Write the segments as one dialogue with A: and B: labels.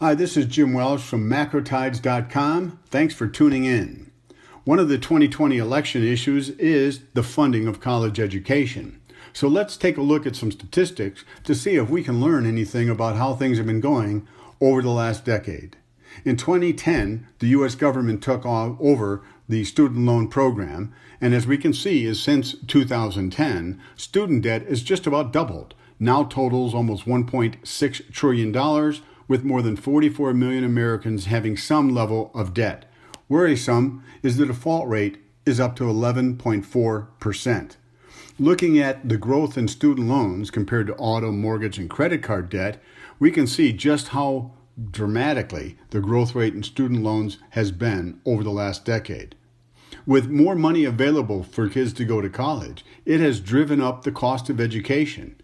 A: Hi, this is Jim Welsh from macrotides.com. Thanks for tuning in. One of the 2020 election issues is the funding of college education. So let's take a look at some statistics to see if we can learn anything about how things have been going over the last decade. In 2010, the U.S. government took over the student loan program, and as we can see, since 2010, student debt has just about doubled. Now totals almost $1.6 trillion, with more than 44 million Americans having some level of debt. Worrisome is the default rate is up to 11.4%. Looking at the growth in student loans compared to auto, mortgage, and credit card debt, we can see just how dramatically the growth rate in student loans has been over the last decade. With more money available for kids to go to college, it has driven up the cost of education.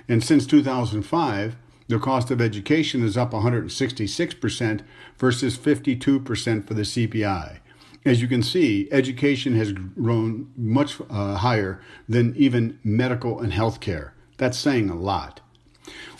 A: And since 2005, the cost of education is up 166% versus 52% for the CPI. As you can see, education has grown much higher than even medical and healthcare. That's saying a lot.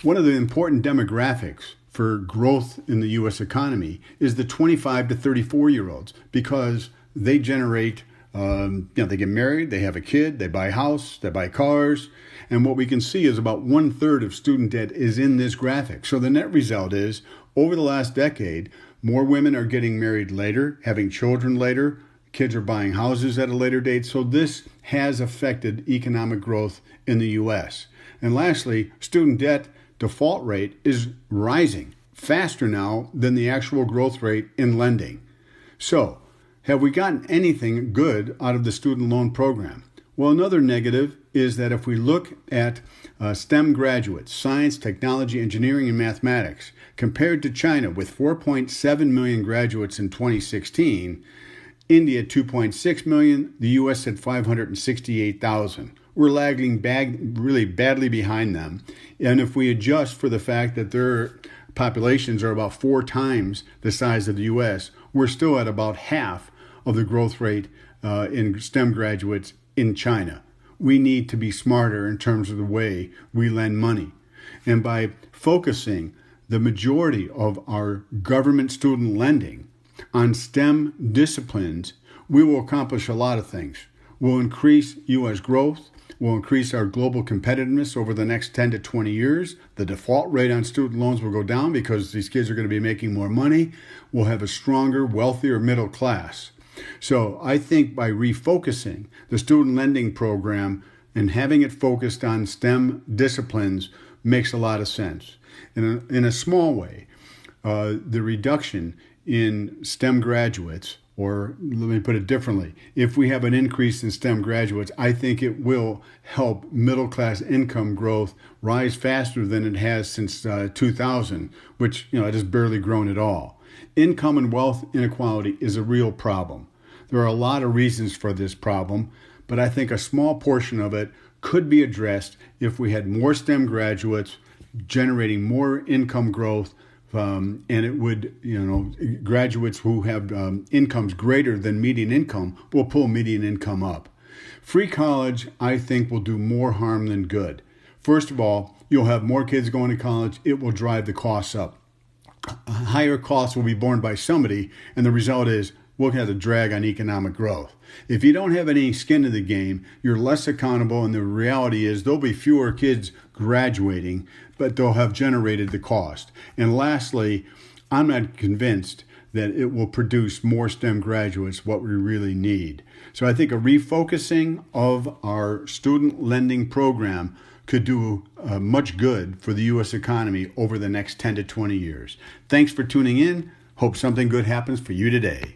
A: One of the important demographics for growth in the U.S. economy is the 25 to 34-year-olds because they generate, they get married, they have a kid, they buy a house, they buy cars. And what we can see is about 1/3 of student debt is in this graphic. So the net result is, over the last decade, more women are getting married later, having children later, kids are buying houses at a later date. So this has affected economic growth in the U.S. And lastly, student debt default rate is rising faster now than the actual growth rate in lending. So, have we gotten anything good out of the student loan program? Well, another negative is that if we look at STEM graduates, science, technology, engineering, and mathematics, compared to China with 4.7 million graduates in 2016, India 2.6 million, the U.S. at 568,000. We're lagging really badly behind them. And if we adjust for the fact that their populations are about 4 times the size of the U.S., we're still at about half of the growth rate in STEM graduates in China. We need to be smarter in terms of the way we lend money. And by focusing the majority of our government student lending on STEM disciplines, we will accomplish a lot of things. We'll increase U.S. growth. We'll increase our global competitiveness over the next 10 to 20 years. The default rate on student loans will go down because these kids are going to be making more money. We'll have a stronger, wealthier middle class. So I think by refocusing the student lending program and having it focused on STEM disciplines makes a lot of sense. In a small way, the reduction in STEM graduates, or let me put it differently, if we have an increase in STEM graduates, I think it will help middle class income growth rise faster than it has since 2000, which it has barely grown at all. Income and wealth inequality is a real problem. There are a lot of reasons for this problem, but I think a small portion of it could be addressed if we had more STEM graduates generating more income growth, and it would, graduates who have incomes greater than median income will pull median income up. Free college, I think, will do more harm than good. First of all, you'll have more kids going to college. It will drive the costs up. Higher costs will be borne by somebody, and the result is we'll have a drag on economic growth. If you don't have any skin in the game, you're less accountable, and the reality is there'll be fewer kids graduating, but they'll have generated the cost. And lastly, I'm not convinced that it will produce more STEM graduates, what we really need. So I think a refocusing of our student lending program could do much good for the U.S. economy over the next 10 to 20 years. Thanks for tuning in. Hope something good happens for you today.